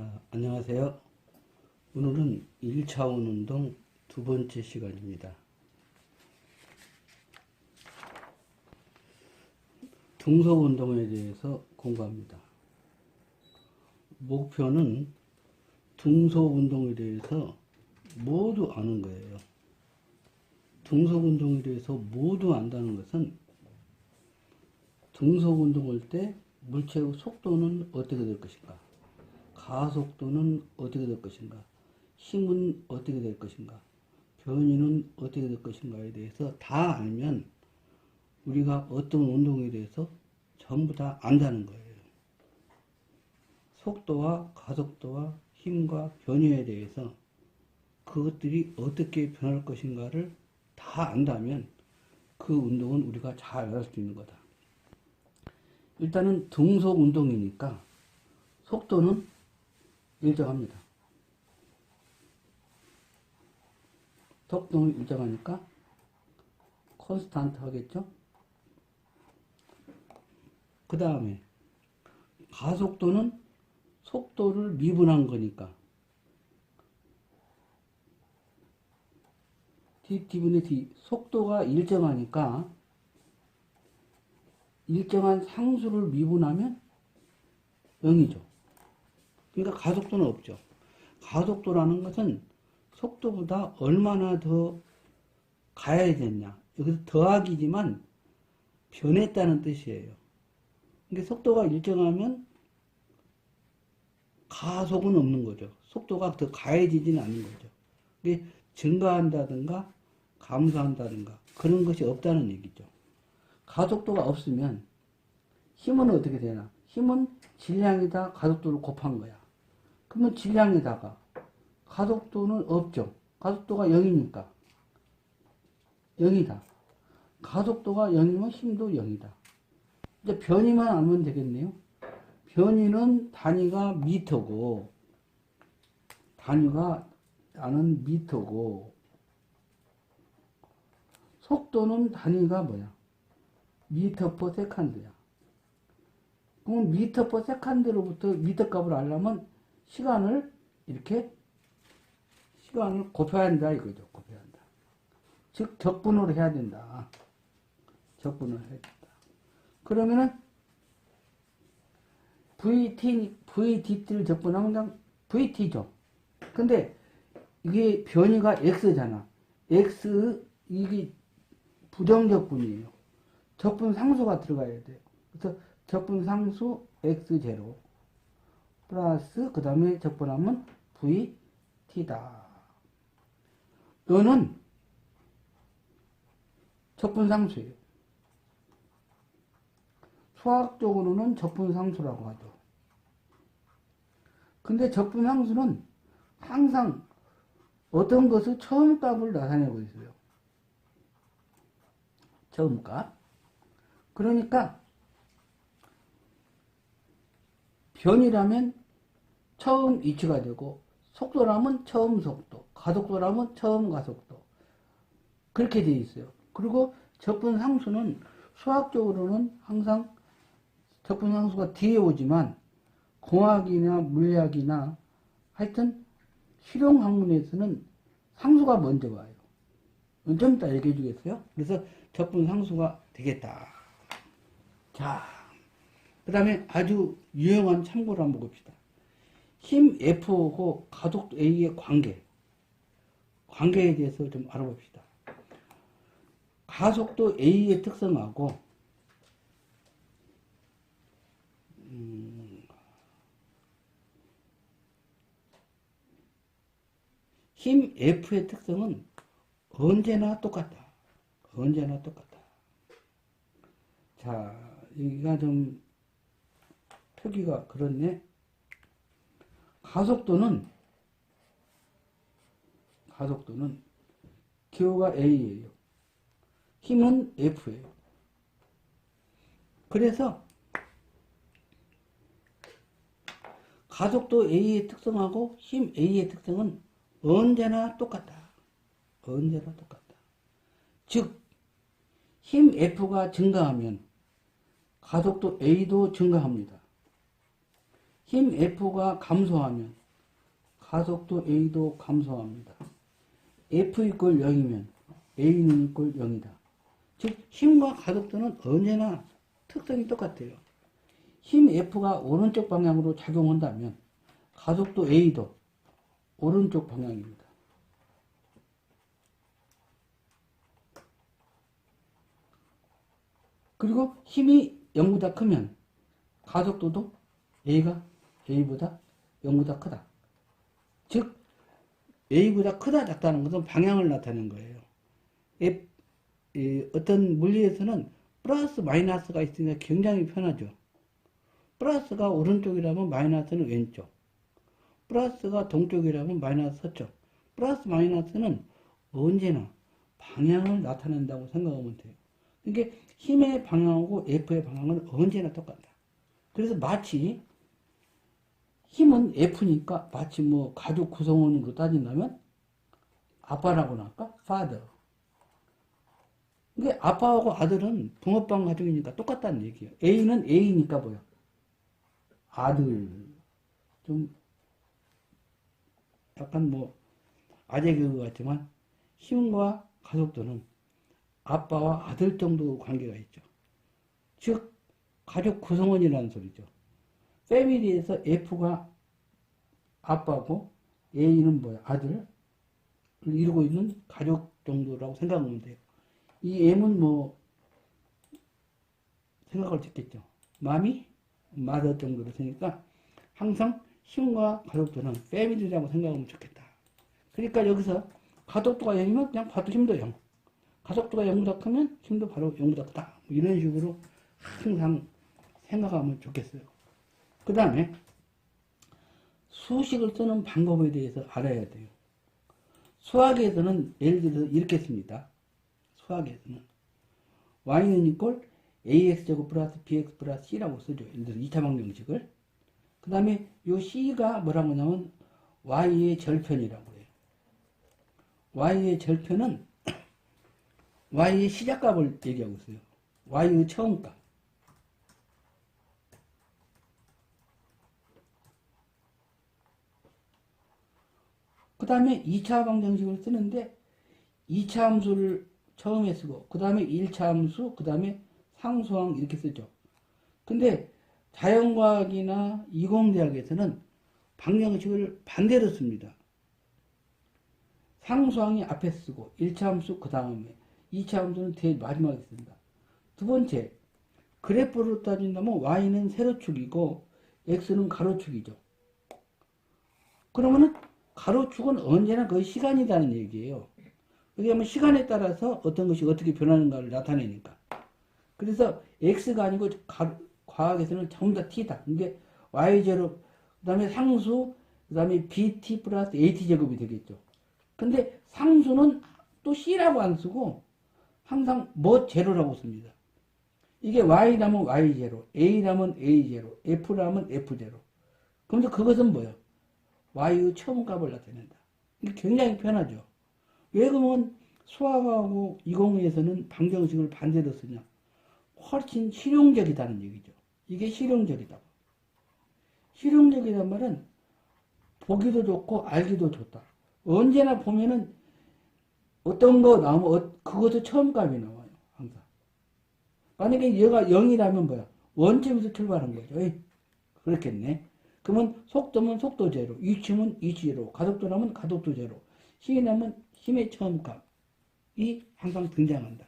자, 안녕하세요. 오늘은 1차원 운동 두 번째 시간입니다. 등속 운동에 대해서 공부합니다. 목표는 등속 운동에 대해서 모두 아는 거예요. 등속 운동에 대해서 모두 안다는 것은 등속 운동할 때 물체의 속도는 어떻게 될 것인가, 가속도는 어떻게 될 것인가, 힘은 어떻게 될 것인가, 변이는 어떻게 될 것인가에 대해서 다 알면 우리가 어떤 운동에 대해서 전부 다 안다는 거예요. 속도와 가속도와 힘과 변이에 대해서 그것들이 어떻게 변할 것인가를 다 안다면 그 운동은 우리가 잘 할 수 있는 거다. 일단은 등속 운동이니까 속도는 일정합니다. 속도는 일정하니까 콘스탄트 하겠죠? 그 다음에 가속도는 속도를 미분한 거니까 dt분의 d, 속도가 일정하니까 일정한 상수를 미분하면 0이죠. 그러니까 가속도는 없죠. 가속도라는 것은 속도보다 얼마나 더 가야 되냐, 여기서 더하기지만 변했다는 뜻이에요. 그러니까 속도가 일정하면 가속은 없는 거죠. 속도가 더 가해지지는 않는 거죠. 이게 증가한다든가 감소한다든가 그런 것이 없다는 얘기죠. 가속도가 없으면 힘은 어떻게 되나? 힘은 질량에다 가속도를 곱한 거야. 그러면 질량에다가 가속도는 없죠. 가속도가 0이니까 0이다. 가속도가 0이면 힘도 0이다. 이제 변이만 알면 되겠네요. 변이는 단위가 미터고, 단위가 나는 미터고, 속도는 단위가 뭐야? 미터 퍼 세컨드야. 그럼 미터 퍼 세컨드로부터 미터 값을 알려면 시간을 이렇게 시간을 곱해야 한다 이거죠. 곱해야 한다. 즉 적분으로 해야 된다. 적분을 해야 된다. 그러면은 VT를 적분하면 그냥 VT죠. 근데 이게 변이가 X잖아. X, 이게 부정적분이에요. 적분 상수가 들어가야 돼요. 그래서 적분 상수 X0 플러스 그 다음에 적분하면 VT다. 이거는 적분 상수예요. 수학적으로는 적분 상수라고 하죠. 근데 적분 상수는 항상 어떤 것을 처음 값을 나타내고 있어요. 처음 값. 그러니까 변이라면 처음 위치가 되고, 속도라면 처음 속도, 가속도라면 처음 가속도, 그렇게 되어 있어요. 그리고 적분 상수는 수학적으로는 항상 적분 상수가 뒤에 오지만 공학이나 물리학이나 하여튼 실용 학문에서는 상수가 먼저 와요. 좀 이따 얘기해 주겠어요? 그래서 적분 상수가 되겠다. 자, 그 다음에 아주 유용한 참고를 한번 봅시다. 힘 F하고 가속도 A의 관계에 대해서 좀 알아봅시다. 가속도 A의 특성하고 힘 F의 특성은 언제나 똑같다. 언제나 똑같다. 자, 여기가 좀 표기가 그렇네. 가속도는 기호가 A예요. 힘은 F예요. 그래서 가속도 A의 특성하고 힘 A의 특성은 언제나 똑같다. 언제나 똑같다. 즉, 힘 F가 증가하면 가속도 A도 증가합니다. 힘 F가 감소하면 가속도 A도 감소합니다. F 이퀄 0이면 A는 이퀄 0이다. 즉 힘과 가속도는 언제나 특성이 똑같아요. 힘 F가 오른쪽 방향으로 작용한다면 가속도 A도 오른쪽 방향입니다. 그리고 힘이 0보다 크면 가속도도 A가 A보다 0보다 크다. 즉 A보다 크다 작다는 것은 방향을 나타내는 거예요. 어떤 물리에서는 플러스 마이너스가 있으니까 굉장히 편하죠. 플러스가 오른쪽이라면 마이너스는 왼쪽, 플러스가 동쪽이라면 마이너스 서쪽. 플러스 마이너스는 언제나 방향을 나타낸다고 생각하면 돼요. 그러니까 힘의 방향하고 F의 방향은 언제나 똑같다. 그래서 마치 힘은 F니까 마치 뭐 가족 구성원으로 따진다면 아빠라고 할까? father. 근데 아빠하고 아들은 붕어빵 가족이니까 똑같다는 얘기예요. A는 A니까 뭐야? 아들. 좀 약간 뭐 아재 개그 같지만 힘과 가속도는 아빠와 아들 정도 관계가 있죠. 즉 가족 구성원이라는 소리죠. 패밀리에서 F가 아빠고 A는 뭐야? 아들을 이루고 있는 가족 정도라고 생각하면 돼요. 이 M은 뭐 생각을 짓겠죠. 맘이 마더 정도로 생기니까 항상 힘과 가속도는 패밀리라고 생각하면 좋겠다. 그러니까 여기서 가속도가 0이면 그냥 봐도 힘도 0. 가속도가 0보다 크면 힘도 바로 0보다 크다. 이런 식으로 항상 생각하면 좋겠어요. 그 다음에 수식을 쓰는 방법에 대해서 알아야 돼요. 수학에서는 예를 들어서 이렇게 씁니다. 수학에서는 y는 이꼴 ax제곱 플러스 bx 플러스 c라고 쓰죠. 예를 들어서 2차 방정식을. 그 다음에 이 c가 뭐라고 하냐면 y의 절편이라고 해요. y의 절편은 y의 시작값을 얘기하고 있어요. y의 처음값. 그 다음에 2차 방정식을 쓰는데 2차 함수를 처음에 쓰고 그 다음에 1차 함수, 그 다음에 상수항 이렇게 쓰죠. 근데 자연과학이나 이공대학에서는 방정식을 반대로 씁니다. 상수항이 앞에 쓰고 1차 함수 그 다음에 2차 함수는 제일 마지막에 씁니다. 두 번째, 그래프로 따진다면 y는 세로축이고 x는 가로축이죠. 그러면은 가로축은 언제나 그 시간이라는 얘기예요. 왜냐하면 시간에 따라서 어떤 것이 어떻게 변하는가를 나타내니까. 그래서 x가 아니고 과학에서는 전부 다 t다. 이게 y0, 그 다음에 상수, 그 다음에 bt 플러스 at 제곱이 되겠죠. 근데 상수는 또 c라고 안 쓰고 항상 뭐 제로라고 씁니다. 이게 y라면 y0, a라면 a0, f라면 f0. 그런데 그것은 뭐예요? y의 처음값을 나타낸다. 이게 굉장히 편하죠. 왜 그러면 수학하고 이공에서는 방정식을 반대로 쓰냐? 훨씬 실용적이다는 얘기죠. 이게 실용적이다. 실용적이란 말은 보기도 좋고 알기도 좋다. 언제나 보면은 어떤 거 나오면 그것도 처음값이 나와요. 항상. 만약에 얘가 0이라면 뭐야? 원점에서 출발한 거죠. 에이, 그렇겠네. 그러면 속도면 속도 제로, 이치면 이치 제로, 가속도라면 가속도 제로, 힘이라면 힘의 처음값이 항상 등장한다.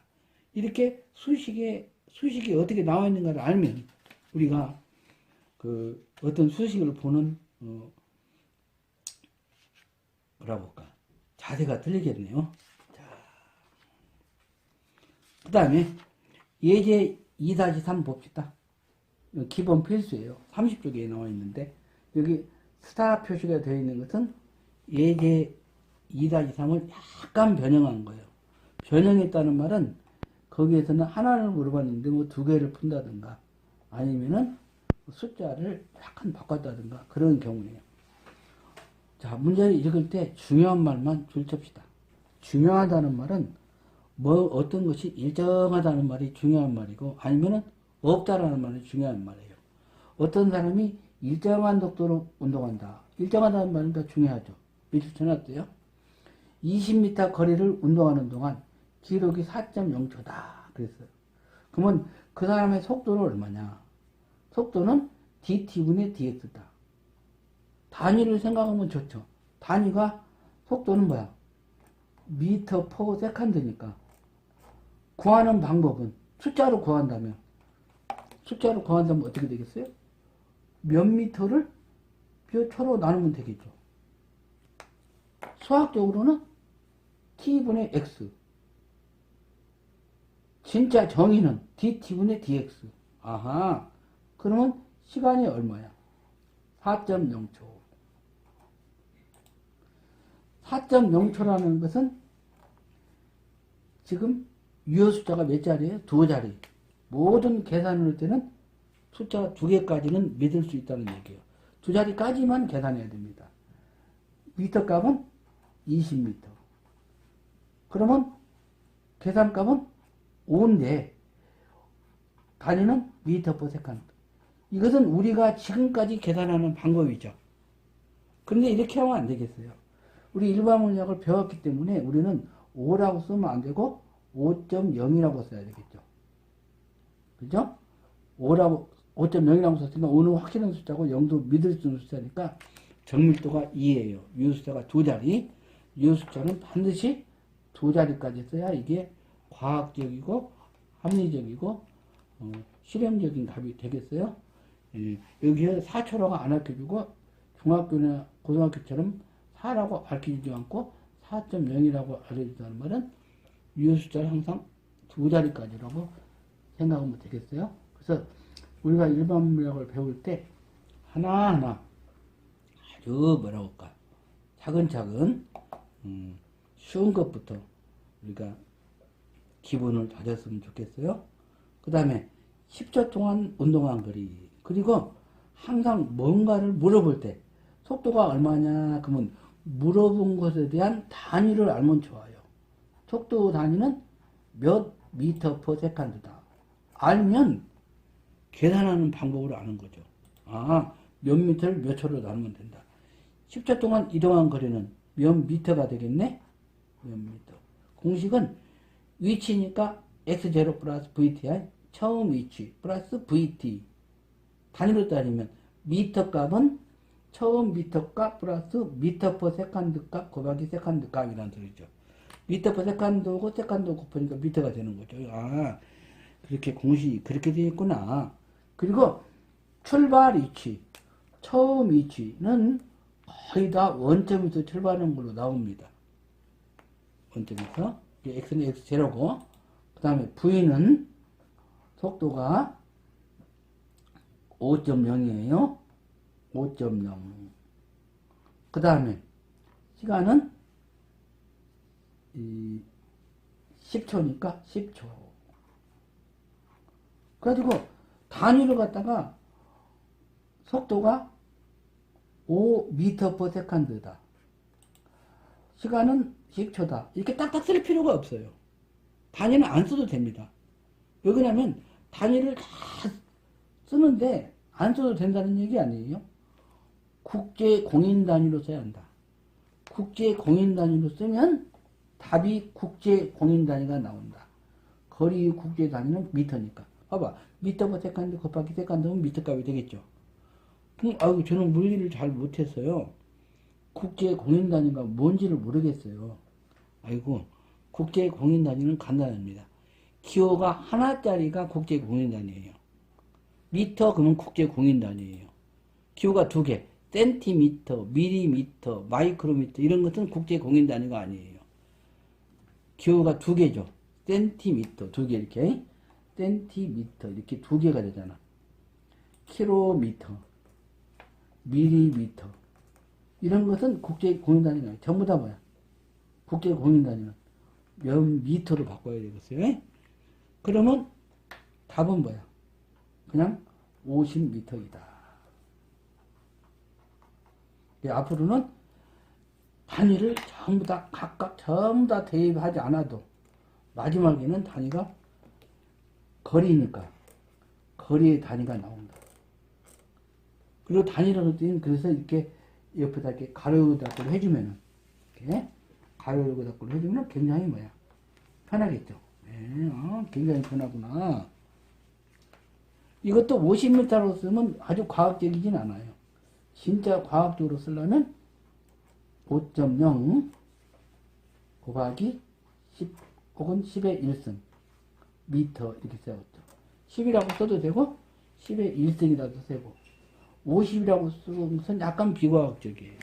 이렇게 수식이 어떻게 나와 있는가를 알면 우리가 그 어떤 수식을 보는 뭐라고 할까? 자세가 틀리겠네요. 그 다음에 예제 2-3 봅시다. 기본 필수예요. 30쪽에 나와 있는데 여기 스타 표시가 되어 있는 것은 예제 2-3을 약간 변형한 거예요. 변형했다는 말은 거기에서는 하나를 물어봤는데 뭐 두 개를 푼다든가 아니면은 숫자를 약간 바꿨다든가 그런 경우예요. 자, 문제를 읽을 때 중요한 말만 줄칩시다. 중요하다는 말은 뭐 어떤 것이 일정하다는 말이 중요한 말이고 아니면은 없다라는 말이 중요한 말이에요. 어떤 사람이 일정한 속도로 운동한다. 일정하다는 말은 더 중요하죠. 밑줄 쳐놨어요. 20m 거리를 운동하는 동안 기록이 4.0초다. 그랬어요. 그러면 그 사람의 속도는 얼마냐? 속도는 dt분의 dx다. 단위를 생각하면 좋죠. 단위가 속도는 뭐야? 미터 퍼 세컨드니까. 구하는 방법은 숫자로 구한다면 어떻게 되겠어요? 몇 미터를 몇 초로 나누면 되겠죠. 수학적으로는 t분의 x. 진짜 정의는 dt분의 dx. 아하. 그러면 시간이 얼마야? 4.0초. 4.0초라는 것은 지금 유효 숫자가 몇 자리예요? 2자리. 모든 계산을 할 때는 숫자 2개까지는 믿을 수 있다는 얘기예요. 2자리까지만 계산해야 됩니다. 미터 값은 20m. 그러면 계산값은 5인데 단위는 미터 퍼 세컨드. 이것은 우리가 지금까지 계산하는 방법이죠. 그런데 이렇게 하면 안 되겠어요. 우리 일반 문학을 배웠기 때문에 우리는 5라고 쓰면 안 되고 5.0이라고 써야 되겠죠. 그죠? 5.0이라고 썼으니까 5는 확실한 숫자고 0도 믿을 수 있는 숫자니까 정밀도가 2예요. 유효숫자가 2자리. 유효숫자는 반드시 2자리까지 써야 이게 과학적이고 합리적이고 실험적인 답이 되겠어요. 여기에 4초라고 안 알려주고 중학교나 고등학교처럼 4라고 알려주지 않고 4.0이라고 알려준다는 말은 유효숫자를 항상 2자리까지라고 생각하면 되겠어요. 그래서 우리가 일반 문학을 배울 때 하나하나 아주 뭐라고 할까 차근차근 쉬운 것부터 우리가 기본을 다졌으면 좋겠어요. 그 다음에 10초 동안 운동한 거리. 그리고 항상 뭔가를 물어볼 때 속도가 얼마냐 그러면 물어본 것에 대한 단위를 알면 좋아요. 속도 단위는 몇 미터 퍼 세컨드다. 알면 계산하는 방법으로 아는 거죠. 몇 미터를 몇 초로 나누면 된다. 10초 동안 이동한 거리는 몇 미터가 되겠네? 몇 미터. 공식은 위치니까 x0 플러스 vt야. 처음 위치 플러스 vt. 단위로 따지면 미터 값은 처음 미터 값 플러스 미터 퍼 세컨드 값 곱하기 세컨드 값이라는 소리죠. 미터 퍼 세컨드고 세컨드 곱하니까 미터가 되는 거죠. 그렇게 공식이 그렇게 되어 있구나. 그리고 출발 위치, 처음 위치는 거의 다 원점에서 출발하는 걸로 나옵니다. 원점에서. x는 x0고, 그 다음에 v는 속도가 5.0이에요. 5.0. 그 다음에 시간은 10초니까 10초. 그래가지고 단위를 갖다가 속도가 5m per second다. 시간은 10초다. 이렇게 딱딱 쓸 필요가 없어요. 단위는 안 써도 됩니다. 왜 그러냐면 단위를 다 쓰는데 안 써도 된다는 얘기 아니에요. 국제 공인 단위로 써야 한다. 국제 공인 단위로 쓰면 답이 국제 공인 단위가 나온다. 거리 국제 단위는 미터니까. 봐봐. 미터 퍼 세컨드 곱하기 세컨드면 미터 값이 되겠죠. 저는 물리를 잘 못했어요. 국제 공인 단위가 뭔지를 모르겠어요. 국제 공인 단위는 간단합니다. 기호가 하나짜리가 국제 공인 단위예요. 미터 그러면 국제 공인 단위예요. 기호가 2개. 센티미터, 밀리미터, 마이크로미터 이런 것은 국제 공인 단위가 아니에요. 기호가 2개죠. 센티미터 2개 이렇게. 센티미터 이렇게 2개가 되잖아. 킬로미터, 밀리미터 이런 것은 국제 공인 단위가 아니에요. 전부 다 뭐야? 국제 공인 단위는 몇 미터로 바꿔야 되겠어요. 그러면 답은 뭐야? 그냥 50m이다. 앞으로는 단위를 전부 다 각각 전부 다 대입하지 않아도 마지막에는 단위가 거리니까 거리의 단위가 나온다. 그리고 단위라는 뜻은 그래서 이렇게 옆에다 이렇게 가로 닫고를 해주면은, 이렇게 가로 닫고를 해주면 굉장히 뭐야? 편하겠죠. 네, 굉장히 편하구나. 이것도 50m로 쓰면 아주 과학적이진 않아요. 진짜 과학적으로 쓰려면 5.0 곱하기 10 혹은 10의 1승 미터 이렇게 써야겠죠. 10이라고 써도 되고 10의 1승이라도 쓰고 50이라고 쓰는 것은 약간 비과학적이에요.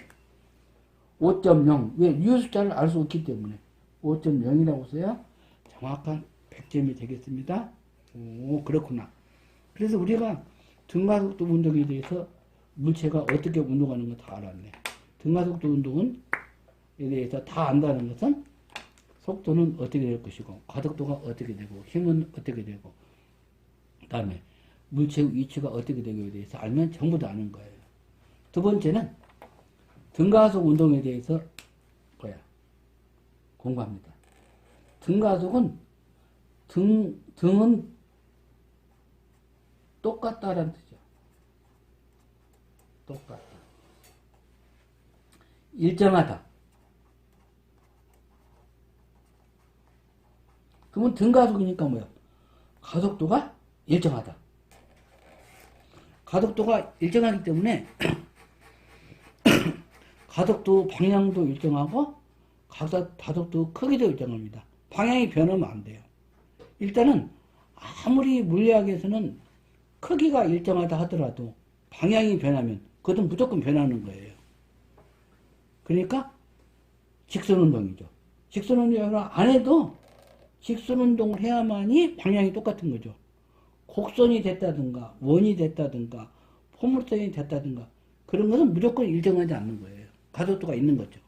5.0 왜? 유효 숫자를 알 수 없기 때문에 5.0이라고 써야 정확한 100점이 되겠습니다. 오, 그렇구나. 그래서 우리가 등가속도 운동에 대해서 물체가 어떻게 운동하는 거 다 알았네. 등가속도 운동에 대해서 다 안다는 것은 속도는 어떻게 될 것이고 가속도가 어떻게 되고 힘은 어떻게 되고 그 다음에 물체의 위치가 어떻게 되고에 대해서 알면 전부 다 아는 거예요. 두 번째는 등가속 운동에 대해서 공부합니다. 등가속은 등은 똑같다라는 뜻이죠. 똑같다. 일정하다. 그러면 등가속이니까 뭐야? 가속도가 일정하다. 가속도가 일정하기 때문에 가속도 방향도 일정하고 가속도 크기도 일정합니다. 방향이 변하면 안 돼요. 일단은 아무리 물리학에서는 크기가 일정하다 하더라도 방향이 변하면 그것은 무조건 변하는 거예요. 그러니까 직선운동이죠. 직선운동을 안 해도 직선운동을 해야만이 방향이 똑같은 거죠. 곡선이 됐다든가 원이 됐다든가 포물선이 됐다든가 그런 것은 무조건 일정하지 않는 거예요. 가속도가 있는 거죠.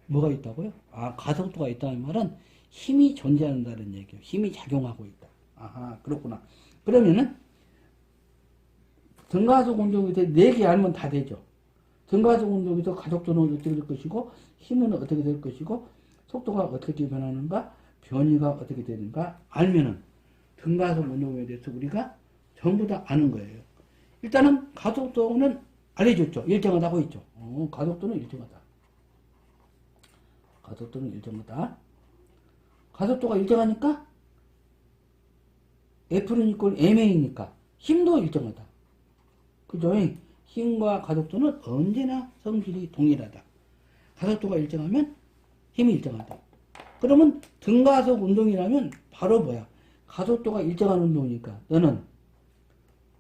뭐가 있다고요? 가속도가 있다는 말은 힘이 존재한다는 얘기예요. 힘이 작용하고 있다. 아하, 그렇구나. 그러면은 등가속 운동에 대해 4개 알면 다 되죠. 등가속 운동에서 가속도는 어떻게 될 것이고 힘은 어떻게 될 것이고 속도가 어떻게 변하는가 변이가 어떻게 되는가 알면은 등가속 운동에 대해서 우리가 전부 다 아는 거예요. 일단은 가속도는 알려줬죠. 일정하다고 했죠. 가속도는 일정하다. 가속도는 일정하다. 가속도가 일정하니까 F는 이꼴 MA니까 힘도 일정하다. 그죠? 힘과 가속도는 언제나 성질이 동일하다. 가속도가 일정하면 힘이 일정하다. 그러면 등가속 운동이라면 바로 뭐야? 가속도가 일정한 운동이니까 너는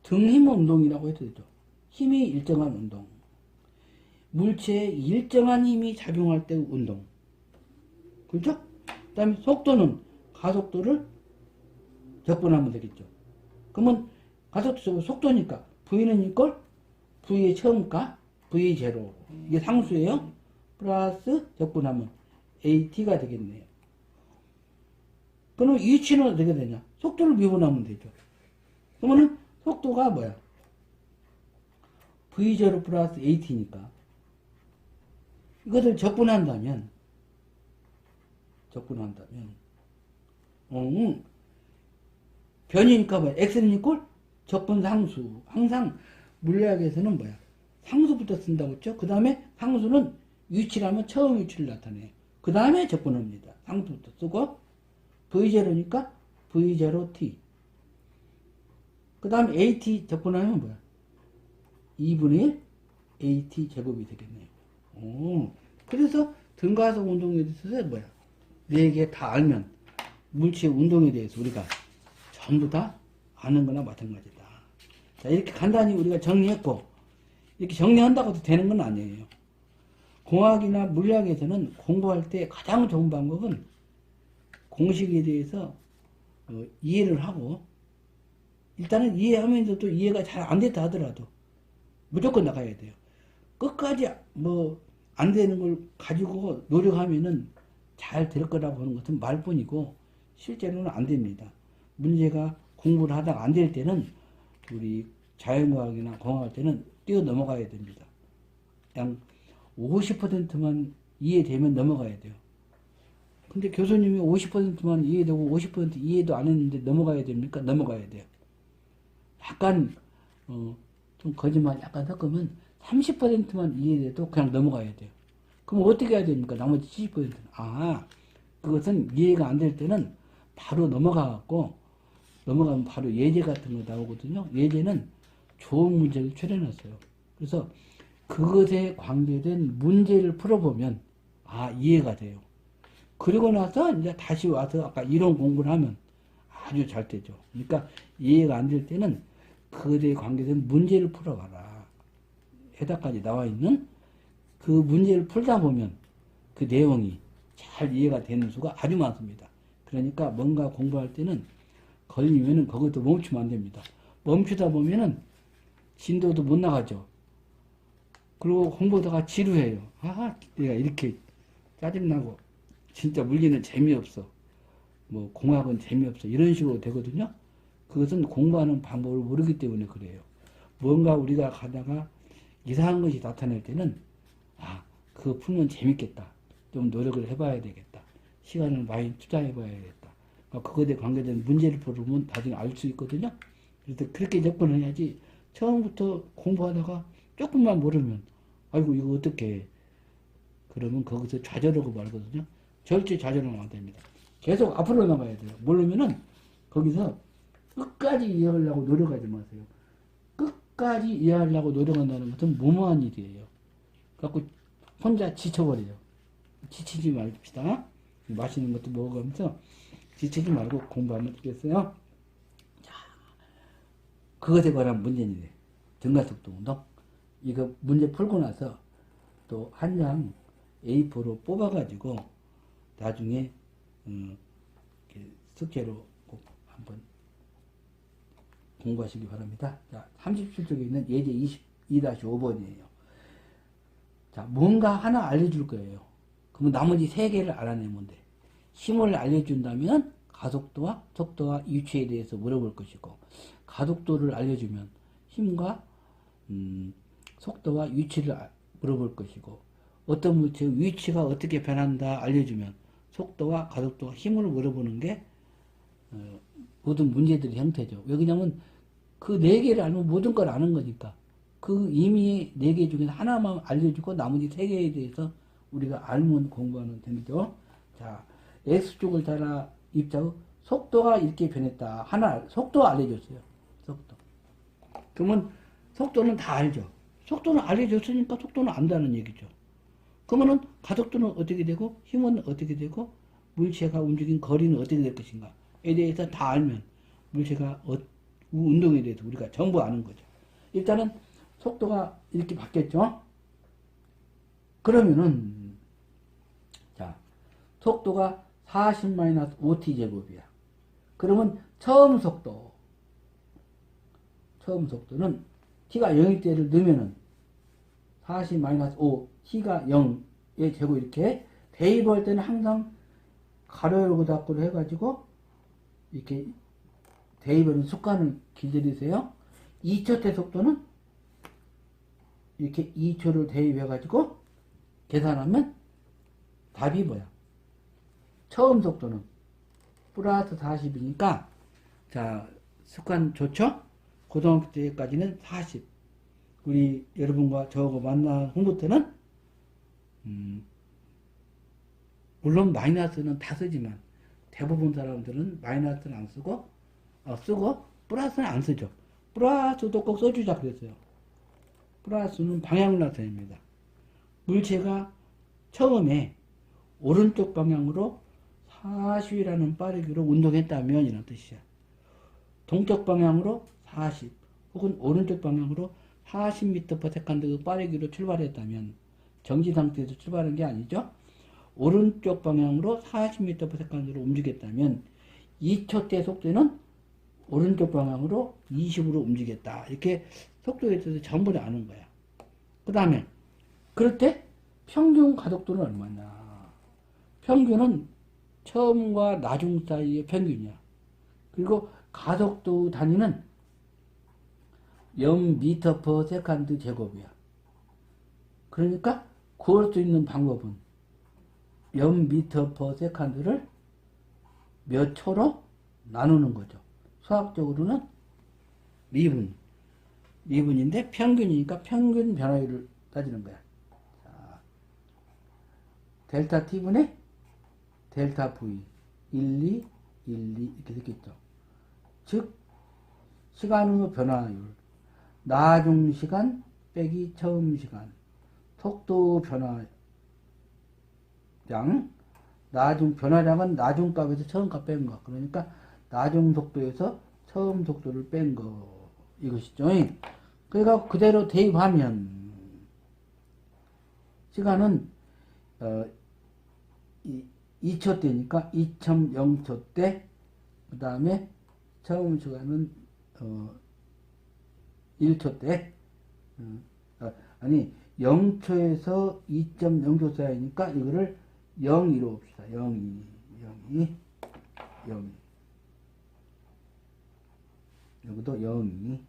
등힘 운동이라고 해도 되죠. 힘이 일정한 운동. 물체에 일정한 힘이 작용할 때 운동. 그렇죠? 그 다음에 속도는 가속도를 적분하면 되겠죠. 그러면 가속도 속도니까 V는 이꼴 V의 처음가 V0 이게 상수예요. 플러스 적분하면 AT가 되겠네요. 그러면 위치는 어떻게 되냐? 속도를 미분하면 되죠. 그러면 속도가 뭐야? V0 플러스 AT니까 이것을 적분한다면 변이니까 뭐야? X는 이꼴 적분 상수. 항상 물리학에서는 뭐야? 상수부터 쓴다고 했죠? 그 다음에 상수는 위치라면 처음 위치를 나타내요. 그 다음에 적분합니다. 상수부터 쓰고 V0니까 V0T 그 다음에 AT 적분하면 뭐야? 2분의 1 AT 제곱이 되겠네요. 그래서 등가속 운동에 대해서 뭐야? 4개 다 알면 물체 운동에 대해서 우리가 전부 다 아는 거나 마찬가지다. 자, 이렇게 간단히 우리가 정리했고, 이렇게 정리한다고 해도 되는 건 아니에요. 공학이나 물리학에서는 공부할 때 가장 좋은 방법은 공식에 대해서 이해를 하고, 일단은 이해하면서도 이해가 잘 안 됐다 하더라도 무조건 나가야 돼요. 끝까지 안 되는 걸 가지고 노력하면은 잘 될 거라고 하는 것은 말뿐이고, 실제로는 안 됩니다. 문제가 공부를 하다가 안 될 때는 우리 자연과학이나 공학할 때는 뛰어 넘어가야 됩니다. 그냥 50%만 이해되면 넘어가야 돼요. 근데 교수님이 50%만 이해되고 50% 이해도 안 했는데 넘어가야 됩니까? 넘어가야 돼요. 약간 좀 거짓말 약간 섞으면 30%만 이해돼도 그냥 넘어가야 돼요. 그럼 어떻게 해야 됩니까? 나머지 70%는. 그것은 이해가 안 될 때는 바로 넘어가면 바로 예제 같은 거 나오거든요. 예제는 좋은 문제를 추려놨어요. 그래서 그것에 관계된 문제를 풀어보면, 이해가 돼요. 그리고 나서 이제 다시 와서 아까 이론 공부를 하면 아주 잘 되죠. 그러니까 이해가 안 될 때는 그것에 관계된 문제를 풀어봐라. 해답까지 나와 있는 그 문제를 풀다 보면 그 내용이 잘 이해가 되는 수가 아주 많습니다. 그러니까 뭔가 공부할 때는 걸리면은 거기서 멈추면 안 됩니다. 멈추다 보면은 진도도 못 나가죠. 그리고 공부하다가 지루해요. 내가 이렇게 짜증나고 진짜 물리는 재미없어. 뭐 공학은 재미없어. 이런 식으로 되거든요. 그것은 공부하는 방법을 모르기 때문에 그래요. 뭔가 우리가 가다가 이상한 것이 나타날 때는 그거 풀면 재밌겠다. 좀 노력을 해봐야 되겠다. 시간을 많이 투자해봐야겠다. 그것에 관계된 문제를 풀으면 나중에 알 수 있거든요. 그래서 그렇게 접근을 해야지 처음부터 공부하다가 조금만 모르면 아이고 이거 어떻게 해. 그러면 거기서 좌절하고 말거든요. 절대 좌절하면 안 됩니다. 계속 앞으로 나가야 돼요. 모르면은 거기서 끝까지 이해하려고 노력하지 마세요. 끝까지 이해하려고 노력한다는 것은 무모한 일이에요. 그래갖고 혼자 지쳐버려요. 지치지 맙시다. 맛있는 것도 먹어가면서 지치지 말고 공부하면 되겠어요. 자, 그것에 관한 문제인데 등가속도 운동. 이거 문제 풀고 나서 또 한 장 A4로 뽑아가지고 나중에 숙제로 꼭 한번 공부하시기 바랍니다. 자, 37쪽에 있는 예제 22-5번이에요. 자, 뭔가 하나 알려줄 거예요. 그러면 나머지 3개를 알아내면 돼. 힘을 알려준다면 가속도와 속도와 위치에 대해서 물어볼 것이고, 가속도를 알려주면 힘과 속도와 위치를 물어볼 것이고, 어떤 물체의 위치가 어떻게 변한다 알려주면 속도와 가속도와 힘을 물어보는 게 모든 문제들의 형태죠. 왜 그러냐면 그 4개를 알면 모든 걸 아는 거니까. 그 이미 4개 중에서 하나만 알려주고 나머지 3개에 대해서 우리가 알면 공부하는 됩니다. 자, X쪽을 따라 입자의 속도가 이렇게 변했다. 속도 알려줬어요. 속도. 그러면 속도는 다 알죠. 속도는 알려줬으니까 속도는 안다는 얘기죠. 그러면은 가속도는 어떻게 되고 힘은 어떻게 되고 물체가 움직인 거리는 어떻게 될 것인가에 대해서 다 알면 물체가 운동에 대해서 우리가 전부 아는 거죠. 일단은 속도가 이렇게 바뀌었죠. 그러면은 자, 속도가 40-5t 제곱이야. 그러면 처음 속도는 t가 0일 때를 넣으면은 40-5 t가 0의 제곱 이렇게 대입할 때는 항상 가로 열고 닫고를 해가지고 이렇게 대입하는 습관을 길들이세요. 2초 때 속도는 이렇게 2초를 대입해가지고 계산하면 답이 뭐야? 처음 속도는 플러스 40이니까 자, 습관 좋죠? 고등학교 때까지는 40. 우리 여러분과 저하고 만난 후부터는 물론 마이너스는 다 쓰지만 대부분 사람들은 마이너스는 안 쓰고 플러스는 안 쓰죠. 플러스도 꼭 써주자 그랬어요. 플러스는 방향을 나타냅니다. 물체가 처음에 오른쪽 방향으로 40이라는 빠르기로 운동했다면 이런 뜻이야. 동쪽 방향으로 40 혹은 오른쪽 방향으로 40m/s 빠르기로 출발했다면 정지 상태에서 출발한 게 아니죠. 오른쪽 방향으로 40m/s로 움직였다면 2초 때 속도는 오른쪽 방향으로 20으로 움직였다. 이렇게 속도에 대해서 전부 다 아는 거야. 그 다음에 그럴 때 평균 가속도는 얼마냐. 평균은 처음과 나중 사이의 평균이야. 그리고 가속도 단위는 0m/s 제곱이야. 그러니까 구할 수 있는 방법은 0m/s를 몇 초로 나누는 거죠. 수학적으로는 미분. 미분인데 평균이니까 평균 변화율을 따지는 거야. 자, 델타 t분의 델타 v 1, 2, 1, 2 이렇게 되겠죠. 즉 시간의 변화율 나중 시간 빼기 처음 시간 속도 변화량 나중 변화량은 나중 값에서 처음 값 뺀 거. 그러니까 나중 속도에서 처음 속도를 뺀 거. 이것이죠. 그러니까 그대로 대입하면 시간은 2초 때니까 2.0초 때, 그 다음에 처음 시간은 1초 때, 아니 0초에서 2.0초 사이니까 이거를 0,2로 봅시다. 0,2 여기도 0,2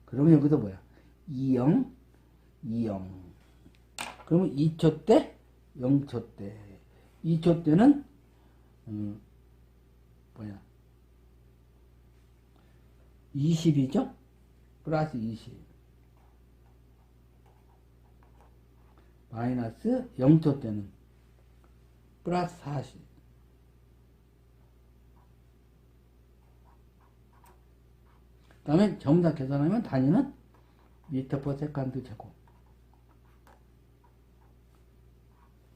그러면 여기도 뭐야? 20 그러면 2초 때 0초 때 2초 때는 뭐야? 20이죠? 플러스 20 마이너스 0초 때는 플러스 40 그 다음에 전부 다 계산하면 단위는 미터 퍼 세컨드 제곱.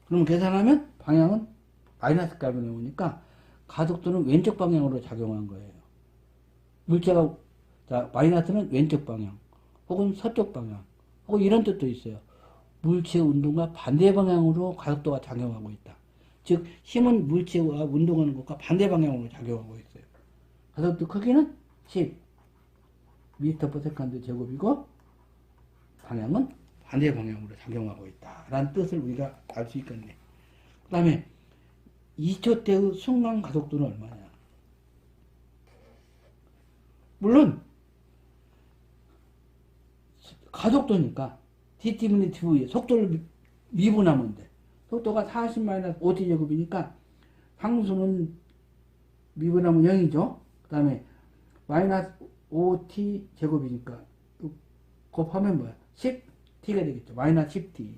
그럼 계산하면 방향은 마이너스 값이 나오니까 가속도는 왼쪽 방향으로 작용한 거예요. 물체가, 자, 마이너스는 왼쪽 방향, 혹은 서쪽 방향, 혹은 이런 뜻도 있어요. 물체 운동과 반대 방향으로 가속도가 작용하고 있다. 즉, 힘은 물체와 운동하는 것과 반대 방향으로 작용하고 있어요. 가속도 크기는 10 미터 퍼 세컨드 제곱이고, 방향은 반대 방향으로 작용하고 있다. 라는 뜻을 우리가 알 수 있겠네. 그 다음에 2초 때의 순간 가속도는 얼마냐? 물론 가속도니까 dt분의 dv의 속도를 미분하면 돼. 속도가 40-5t 제곱이니까 상수는 미분하면 0이죠. 그 다음에 마이너스 5t 제곱이니까 곱하면 뭐야? 10t가 되겠죠. 마이너스 10t.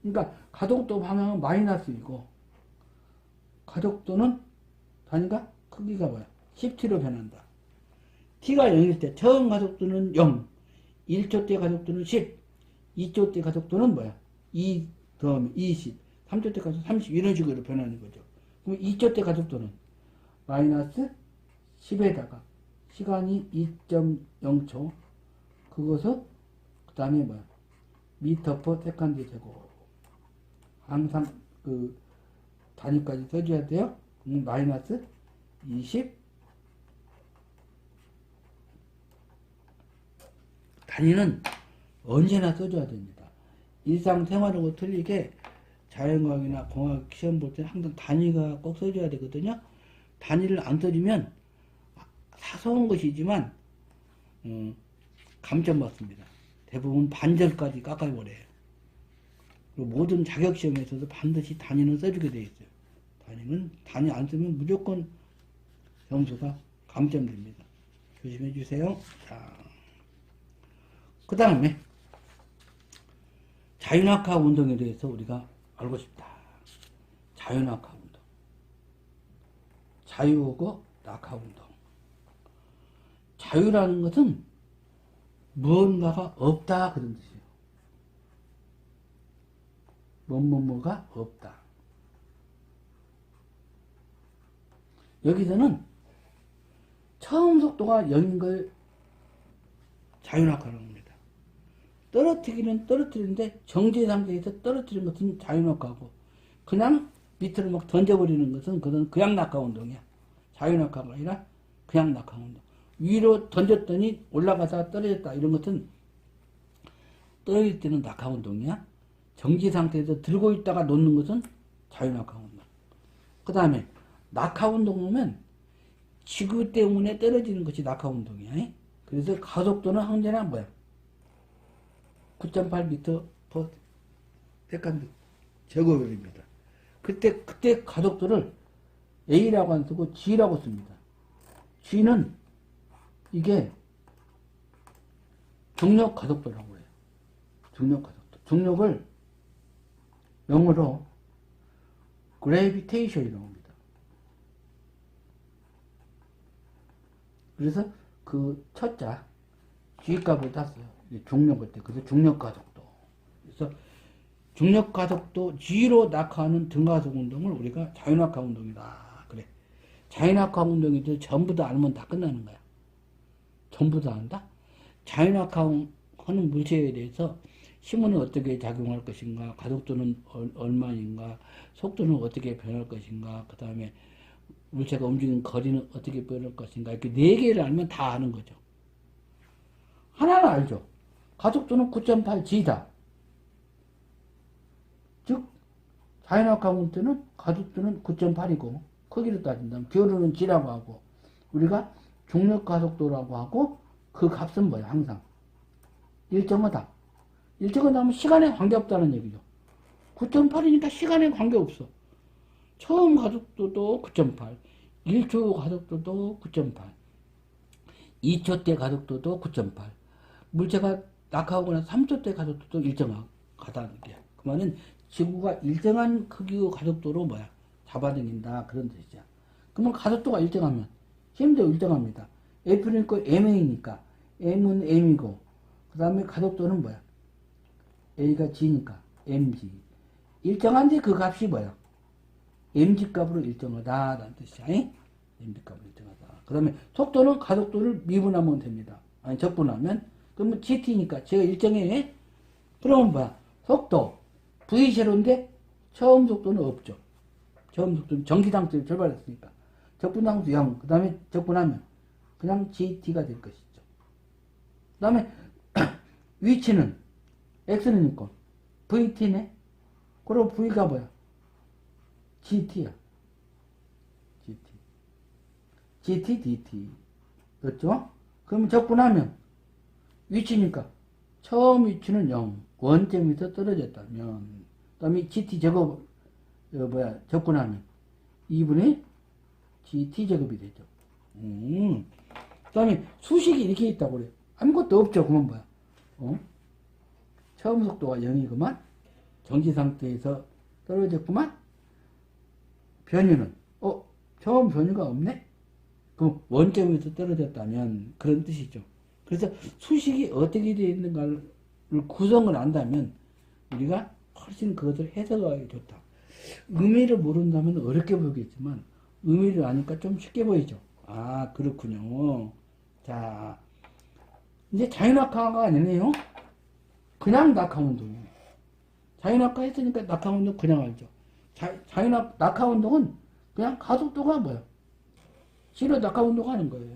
그러니까 가속도 방향은 마이너스이고 가속도는 단위가 크기가 뭐야? 10t로 변한다. t가 0일 때 처음 가속도는 0, 1초 때 가속도는 10, 2초 때 가속도는 뭐야? 2 더하면 20, 3초 때 가속도 30 이런 식으로 변하는 거죠. 그럼 2초 때 가속도는 마이너스 10에다가 시간이 2.0초 그것을 그 다음에 뭐야? 미터 퍼 세컨드 제곱. 항상 그 단위까지 써줘야 돼요. 마이너스 20 단위는 언제나 써줘야 됩니다. 일상생활하고 틀리게 자연과학이나 공학 시험 볼 때 항상 단위가 꼭 써줘야 되거든요. 단위를 안 써주면 사소한 것이지만 감점 받습니다. 대부분 반절까지 깎아버려요. 그리고 모든 자격시험에서도 반드시 단위는 써주게 되어 있어요. 단위 안 쓰면 무조건 점수가 감점됩니다. 조심해 주세요. 자, 그 다음에 자유낙하 운동에 대해서 우리가 알고 싶다. 자유낙하 운동. 자유하고 낙하 운동. 자유라는 것은 무언가가 없다 그런 뜻이에요. 뭐가 없다. 여기서는 처음 속도가 0인 걸 자유낙하라고 합니다. 떨어뜨리기는 떨어뜨리는데 정지 상태에서 떨어뜨리는 것은 자유낙하고 그냥 밑으로 막 던져버리는 것은 그건 그냥 낙하 운동이야. 자유낙하가 아니라 그냥 낙하 운동. 위로 던졌더니 올라가서 떨어졌다 이런 것은 떨어질 때는 낙하 운동이야. 정지 상태에서 들고 있다가 놓는 것은 자유낙하 운동. 그 다음에 낙하 운동 보면 지구 때문에 떨어지는 것이 낙하 운동이야. 그래서 가속도는 언제나 뭐야? 9.8m per 세컨드 제곱입니다. 그때 가속도를 A라고 안 쓰고 G라고 씁니다. G는 이게 중력 가속도라고 해요. 중력 가속도. 중력을 영어로 gravitation이라고 합니다. 그래서 그 첫자 G값을 땄어요. 중력일 때. 그래서 중력 가속도. 그래서 중력 가속도 G로 낙하하는 등가속 운동을 우리가 자유낙하 운동이다. 그래. 자유낙하 운동이들 전부 다 알면 다 끝나는 거야. 전부 다 안다? 자유낙하 하는 물체에 대해서 힘은 어떻게 작용할 것인가, 가속도는 얼마인가, 속도는 어떻게 변할 것인가, 그 다음에 물체가 움직이는 거리는 어떻게 변할 것인가, 이렇게 네 개를 알면 다 아는 거죠. 하나는 알죠. 가속도는 9.8G다. 즉, 자유낙하 운동은 가속도는 9.8이고, 크기로 따진다면 교류는 G라고 하고, 우리가 중력 가속도라고 하고, 그 값은 뭐야, 항상? 일정하다. 일정하다면 시간에 관계없다는 얘기죠. 9.8이니까 시간에 관계없어. 처음 가속도도 9.8, 1초 가속도도 9.8, 2초 때 가속도도 9.8, 물체가 낙하하고 나서 3초 때 가속도도 일정하다는 얘기야. 그 말은 지구가 일정한 크기의 가속도로 뭐야? 잡아당긴다. 그런 뜻이죠. 그러면 가속도가 일정하면 힘도 일정합니다. F니까 MA니까 M은 M이고 그 다음에 가속도는 뭐야? A가 G니까 mg. 일정한데 그 값이 뭐야? mg 값으로 일정하다 라는 뜻이야. mg 값으로 일정하다. 그 다음에 속도는 가속도를 미분하면 됩니다. 아니 적분하면 그러면 gt니까 제가 일정해. 그러면 뭐야? 속도 v0인데 처음 속도는 없죠. 처음 속도는 전기상태로 출발했으니까 적분항수 0. 그 다음에 적분하면 그냥 gt가 될 것이죠. 그 다음에 위치는 x는 있고 vt네. 그럼 v가 뭐야? gt야. gt dt 그렇죠? 그럼 적분하면 위치니까 처음 위치는 0 원점에서 떨어졌다면 그 다음에 gt 제곱 적분하면 2분의 gt 제곱이 되죠. 그 다음에 수식이 이렇게 있다고 그래. 아무것도 없죠. 그러면 뭐야? 처음 속도가 0이구만. 정지 상태에서 떨어졌구만. 변유는 처음 변유가 없네. 그럼 원점에서 떨어졌다면 그런 뜻이죠. 그래서 수식이 어떻게 되어 있는가를 구성을 안다면 우리가 훨씬 그것을 해석하기 좋다. 의미를 모른다면 어렵게 보이겠지만 의미를 아니까 좀 쉽게 보이죠. 아, 그렇군요. 자, 이제 자유낙하가 아니네요. 그냥 낙하 운동이에요. 자유낙하 했으니까 낙하 운동 그냥 알죠. 낙하 운동은 그냥 가속도가 뭐야? G로 낙하 운동 하는 거예요.